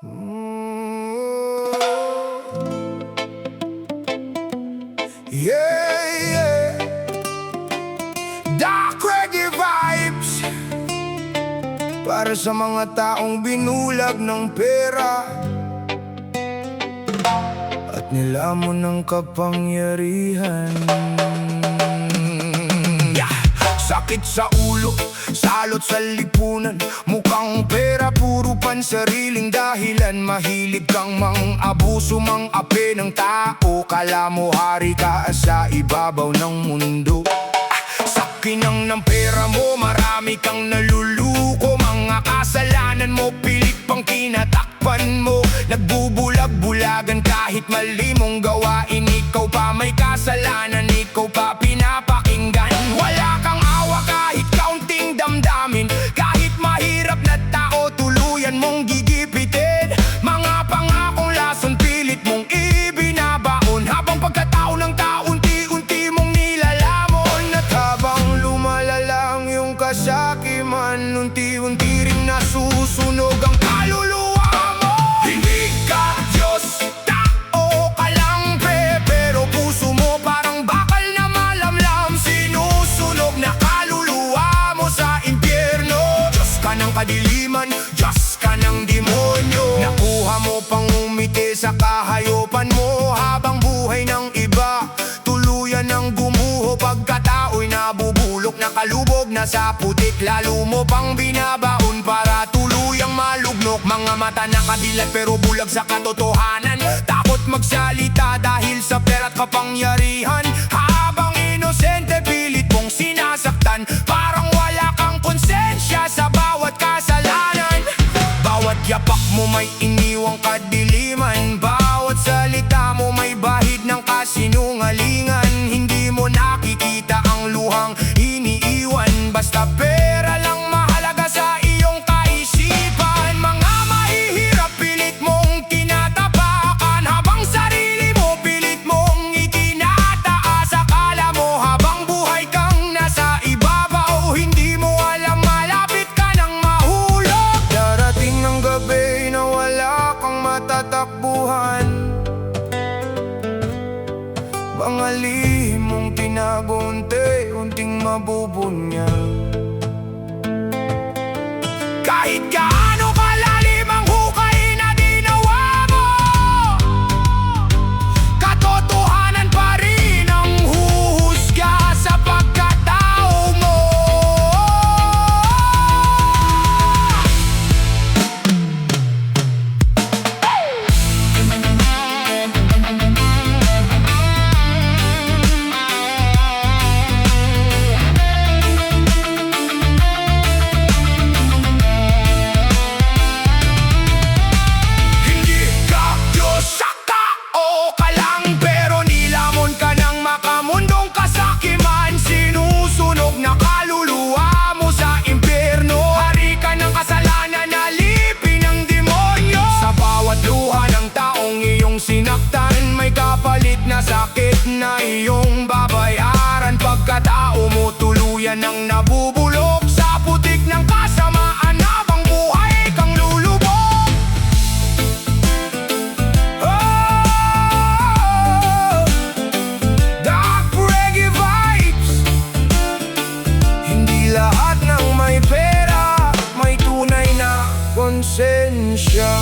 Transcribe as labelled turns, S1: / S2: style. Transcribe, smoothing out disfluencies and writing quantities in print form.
S1: Yeah, yeah. Dark reggae vibes para sa mga taong binulag ng pera at nilamon ng kapangyarihan. Sakit sa ulo, salot sa lipunan. Mukhang pera, puro pansariling dahilan. Mahilig kang mang-abuso, mang-ape ng tao. Kala mo hari ka sa ibabaw ng mundo. Sa kinang ng pera mo, marami kang naluluko. Mga kasalanan mo, pilit pang kinatakpan mo. Nagbubulag-bulagan kahit mali mong gawain. Ikaw pa may kasalanan, ikaw pa pinapakinggan. Wala kang awa kahit kaunting damdamin. Kahit mahirap na tao, tuluyan mong gigipitin. Mga pangakong lason, pilit mong ibinabaon. Habang pagkatao ng tao, unti-unti mong nilalamon. At habang lumalalang yung kasakiman, unti-unti ring nasusunog ang kaluluwa mo. Hindi ka Diyos, tao ka lang pero puso mo parang bakal na malamlam. Sinusunog na kaluluwa mo sa impyerno. Diyos ka ng kadiliman, Diyos ka ng demonyo. Nakuha mo pang umiti sa kahayopan mo. Habang buhay ng iba, tuluyan ng gumuho. Pagkatao'y nabubulok, nakalubog na sa putik. Lalo mo pang binabaon para tuluyang malugnok. Mga mata nakadilat pero bulag sa katotohanan. Takot magsalita dahil sa pera't kapangyarihan. Habang inosente pilit mong sinasaktan. Parang wala kang konsensya sa bawat kasalanan. Bawat yapak mo may iniwang kadiliman. Bawat salita mo may bahid ng kasinungalingan. Hindi mo nakikita ang luhang iniiwan. Basta pera lang mahalaga sa iyong kaisipan. Mga mahihirap pilit mong tinatapakan. Habang sarili mo pilit mong itinataas. Akala mo habang buhay kang nasa ibabaw. Hindi mo alam malapit ka nang mahulog. Darating ng gabi na wala kang matatakbuhan. Mga lihim mong tinago, unti-unting mabubunyag. Kahit gaano kalalim ang hukay na ginawa mo, katotohanan pa rin ang huhusga sa pagkatao mo. Sinaktan, may kapalit na sakit na iyong babayaran. Pagkatao mo tuluyan ng nabubulok sa putik ng kasamaan. Habang buhay kang lulubog. Oh, dark reggae vibes. Hindi lahat ng may pera may tunay na konsensya.